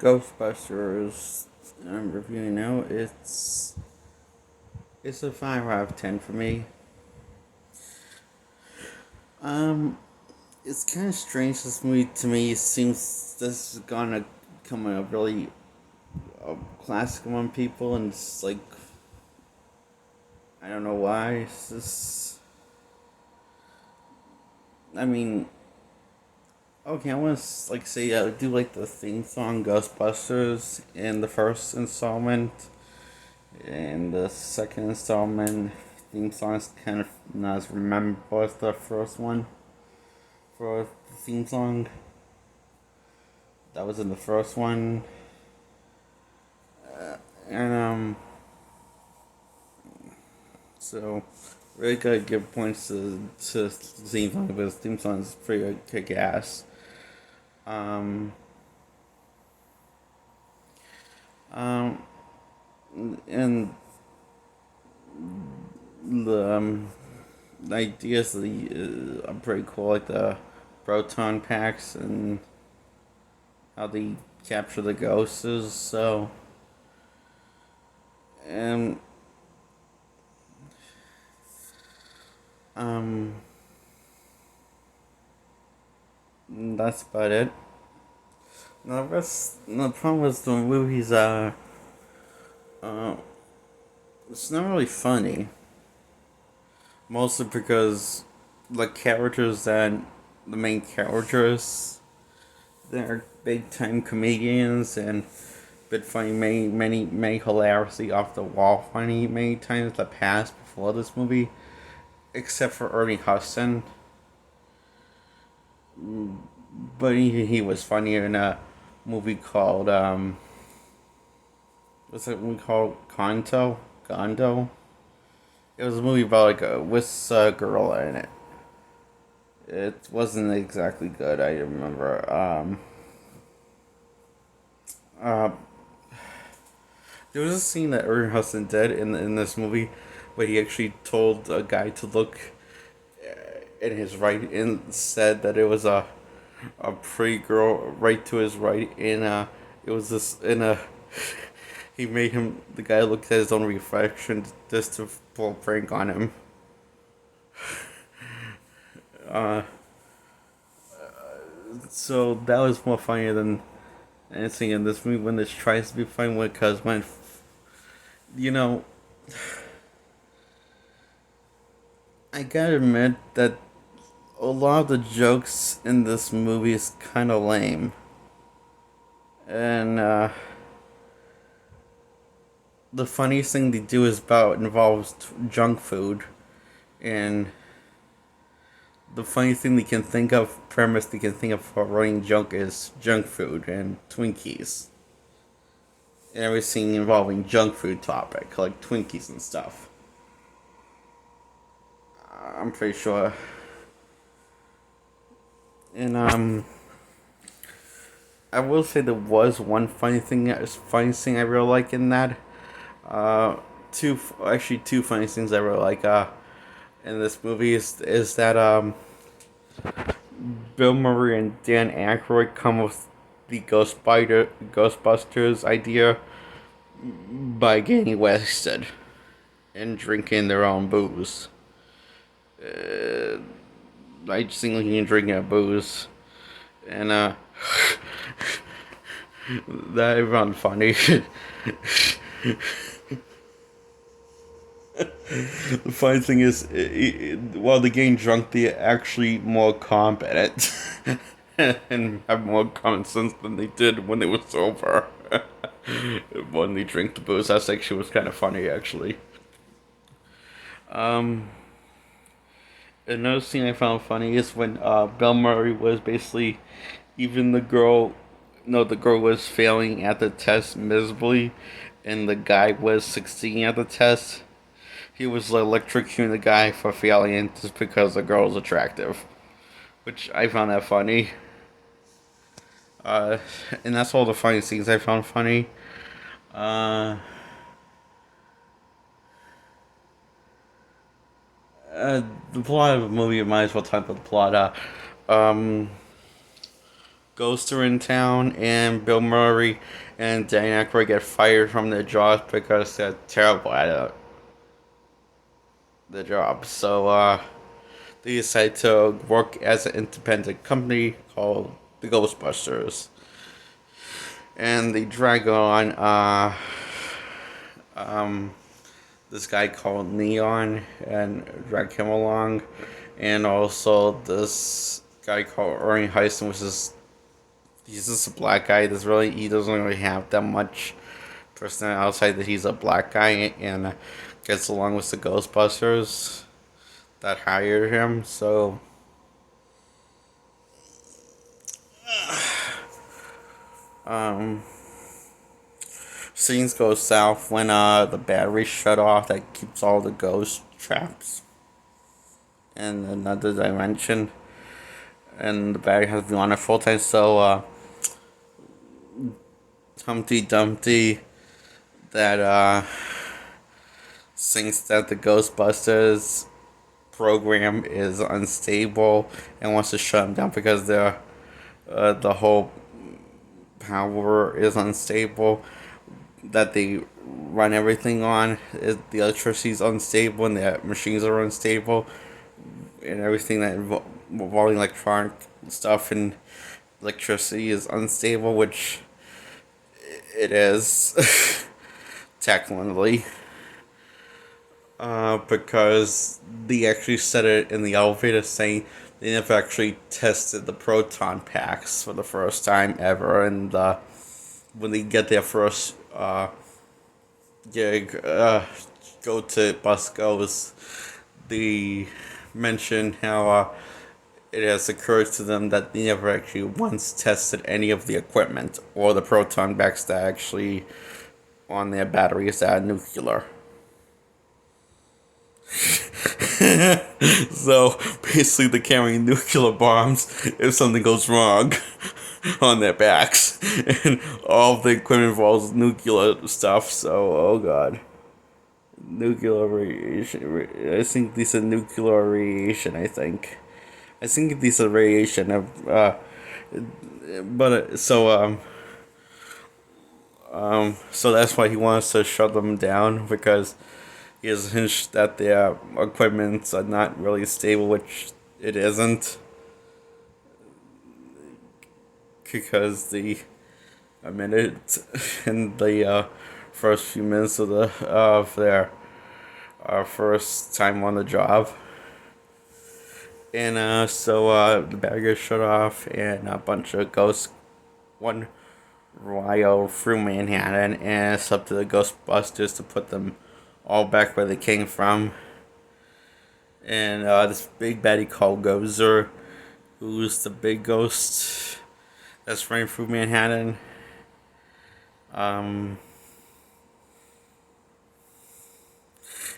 Ghostbusters. I'm reviewing now. It's a 5 out of 10 for me. Um, it's kind of strange. This movie to me seems this is gonna come a really classic among people, and it's like I don't know why. It's just, I mean, okay, I want to say I do like the theme song Ghostbusters in the first installment. And the second installment theme song is kind of not as memorable as the first one for the theme song. That was in the first one. And so really gotta give points to the theme song because the theme song is pretty kick ass. Um, um, and the ideas are pretty cool, like the proton packs and how they capture the ghosts. So, and um, that's about it. The problem with the movies uh, it's not really funny. Mostly because the main characters, they're big time comedians and been funny many hilariously off the wall funny many times in the past before this movie, except for Ernie Hudson. But he was funnier in a movie called what's that movie called? Gondo. It was a movie about with a girl in it. It wasn't exactly good. I remember. Uh, there was a scene that Ernie Hudson did in this movie, where he actually told a guy to look in his right and said that it was a pretty girl right to his right, and it was this in a. He made the guy look at his own reflection just to pull a prank on him. Uh, so that was more funnier than anything in this movie when it tries to be funny, because you know, I gotta admit that a lot of the jokes in this movie is kind of lame, and the funniest thing they do involves junk food, and the funniest thing they can think of premise they can think of for running junk is junk food and Twinkies. And everything involving junk food topic, like Twinkies and stuff. I'm pretty sure. And I will say there was one funny thing I really like in that. Two funny things I really like in this movie is that Bill Murray and Dan Aykroyd come with the Ghostbusters idea by getting wasted and drinking their own booze. I just think looking and drinking a booze, and that I found funny. The funny thing is, while they're getting drunk, they're actually more competent and have more common sense than they did when they were sober. When they drink the booze, that's actually was kind of funny, actually. Um, Another thing I found funny is when Bill Murray was basically, even the girl, no, the girl was failing at the test miserably, and the guy was succeeding at the test. He was electrocuting the guy for failing just because the girl was attractive, which I found that funny. Uh, and that's all the funny things I found funny. Uh, the plot of the movie, I might as well talk about the plot. Um, ghosts are in town, and Bill Murray and Dan Aykroyd get fired from their jobs because they're terrible at the job. So they decide to work as an independent company called the Ghostbusters, and they drag on this guy called Neon and drag him along, and also this guy called Ernie Heisen, which is he's just a black guy. He doesn't really have that much personality outside that he's a black guy and gets along with the Ghostbusters that hired him. So um, scenes go south when the battery shut off that keeps all the ghost traps in another dimension, and the battery has been on it full time. So Humpty Dumpty that thinks that the Ghostbusters program is unstable and wants to shut them down because the whole power is unstable that they run everything on. The electricity is unstable and the machines are unstable and everything that involving electronic stuff and electricity is unstable, which it is technically. Because they actually said it in the elevator saying they never actually tested the proton packs for the first time ever, and when they get their first gig, go to Bus Goes, they mention how it has occurred to them that they never actually once tested any of the equipment or the proton packs that actually on their batteries that are nuclear. So basically, they're carrying nuclear bombs if something goes wrong on their backs, and all of the equipment involves nuclear stuff. So, oh god, nuclear radiation. I think these are nuclear radiation. I think these are radiation. So that's why he wants to shut them down because he has hinged that their equipment are not really stable, which it isn't. Because the minute in the first few minutes of their first time on the job, and the battery shut off, and a bunch of ghosts one riot through Manhattan, and it's up to the Ghostbusters to put them all back where they came from. And this big baddie called Gozer, who's the big ghost that's running through Manhattan.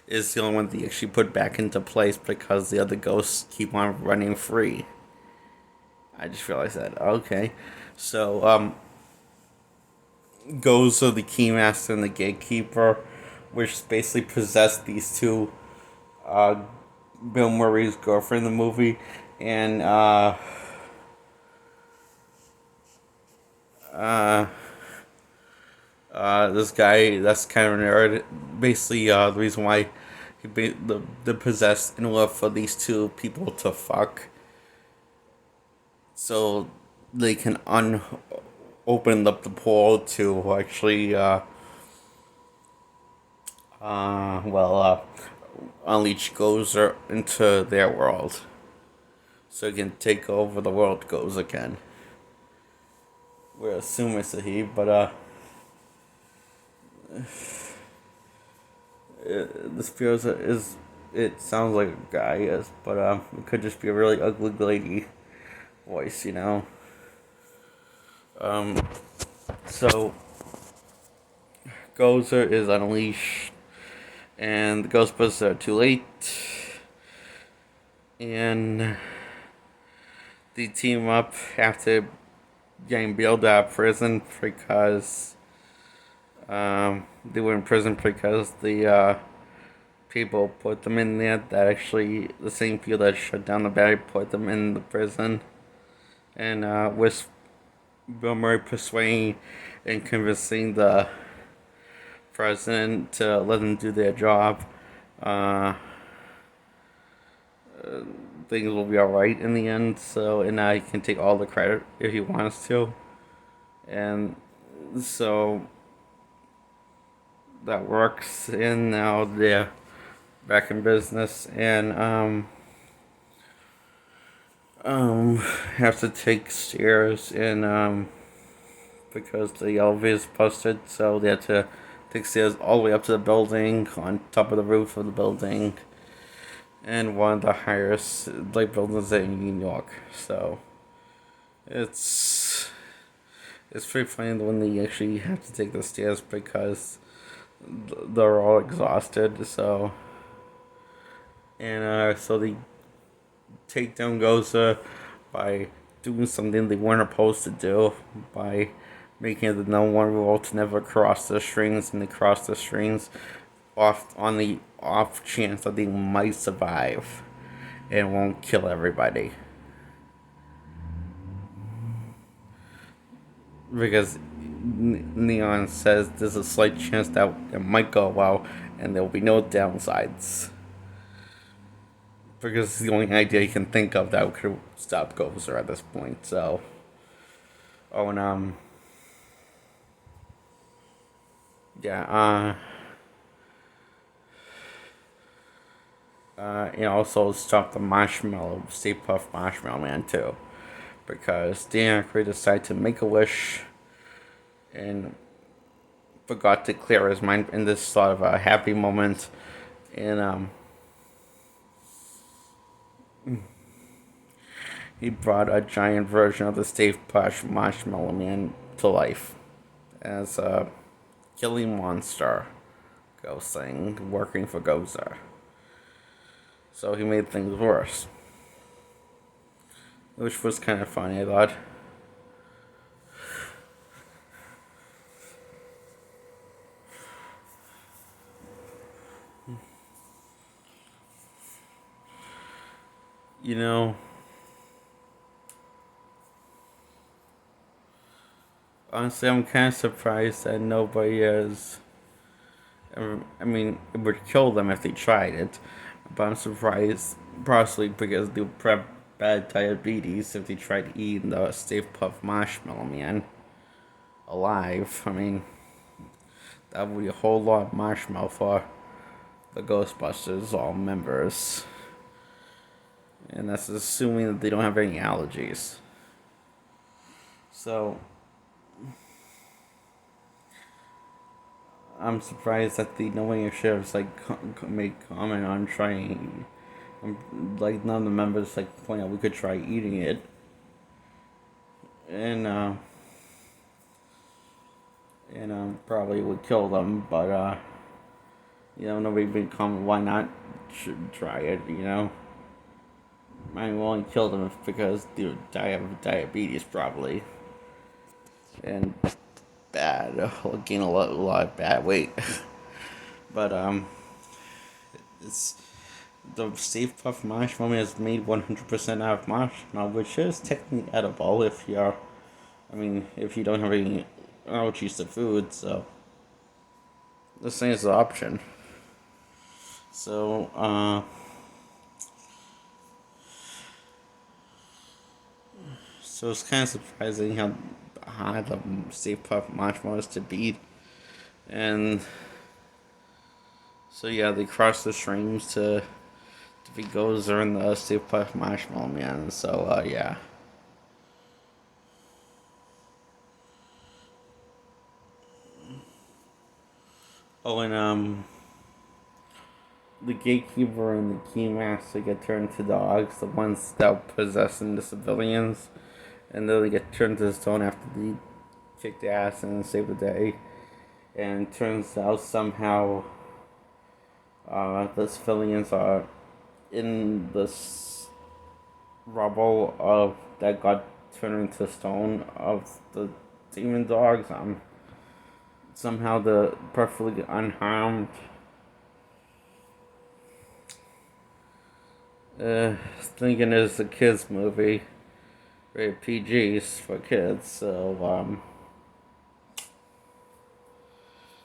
Is the only one they actually put back into place because the other ghosts keep on running free. I just realized that. Okay. So, Gozer, the Keymaster, and the Gatekeeper, which basically possessed these two, Bill Murray's girlfriend in the movie, and this guy that's kind of a nerd. Basically, the reason why the possessed in order for these two people to fuck, so they can open up the portal to actually unleash Gozer into their world, so he can take over the world Goes again. We're assuming it's a he, but this feels is it sounds like a guy, yes, but it could just be a really ugly lady voice, you know. So Gozer is unleashed, and the Ghostbusters are too late, and they team up after getting bailed out of prison because they were in prison because the people put them in there that actually the same people that shut down the battery put them in the prison, and Bill Murray persuading and convincing the president to let them do their job. Uh, Things will be alright in the end. So, and now he can take all the credit if he wants to. And so that works. And now they're back in business. And, have to take stairs and, because the elevator's busted. So they have to take stairs all the way up to the building, on top of the roof of the building, and one of the highest like buildings in New York. So it's it's pretty funny when they actually have to take the stairs because they're all exhausted. So and so they take down Goza by doing something they weren't supposed to do, by making it the number one rule to never cross the strings, and they cross the strings off on the off chance that they might survive and won't kill everybody. Because Neon says there's a slight chance that it might go well and there will be no downsides. Because it's the only idea you can think of that could stop Gozer at this point. So, oh, and yeah, and also stop the Marshmallow, Stay Puft Marshmallow Man too, because Dan Aykroyd decided to make a wish and forgot to clear his mind in this sort of a happy moment, and he brought a giant version of the Stay Puft Marshmallow Man to life as a killing monster ghost thing working for Gozer. So he made things worse, which was kind of funny, I thought. You know, honestly, I'm kind of surprised that nobody has. I mean, it would kill them if they tried it, but I'm surprised, possibly because they would prep bad diabetes if they tried eating the Stay Puft Marshmallow Man alive. I mean, that would be a whole lot of marshmallow for the Ghostbusters, all members. And that's assuming that they don't have any allergies. So, I'm surprised that the knowing sheriffs like make comment on trying. Like none of the members like point out we could try eating it, and probably would kill them. But nobody would comment. Why not try it? I mean, we'll only kill them because they would die of diabetes probably, and bad, gain a lot of bad weight. But it's the Stay Puft Marshmallow is made 100% out of marshmallow, which is technically edible if you don't have any allergies to food. So this thing is an option. So so it's kind of surprising how hard the Stay Puft Marshmallow is to beat, and so yeah, they cross the streams to beat Gozer and the Stay Puft Marshmallow Man. So yeah. Oh, and the gatekeeper and the keymaster get turned to dogs, the ones that possessing the civilians, and then they get turned to stone after they kick the ass and save the day. And it turns out somehow the civilians are in this rubble of that got turned into stone of the demon dogs. Somehow the perfectly unharmed. Thinking it's a kids movie, rated PGs for kids.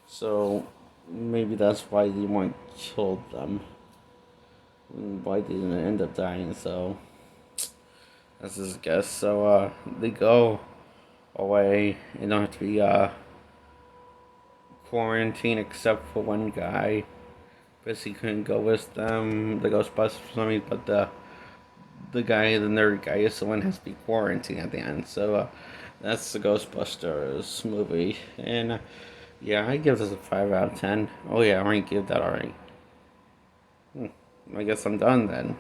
So maybe that's why they weren't killed them. Why they didn't end up dying. So that's his guess. So they go away and don't have to be quarantined except for one guy. Basically couldn't go with them, the Ghostbusters for some reason, but the guy, the nerd guy, is the one who has to be quarantined at the end. So that's the Ghostbusters movie, and yeah, I give this a 5 out of 10. Oh yeah, I already give that already. I guess I'm done then.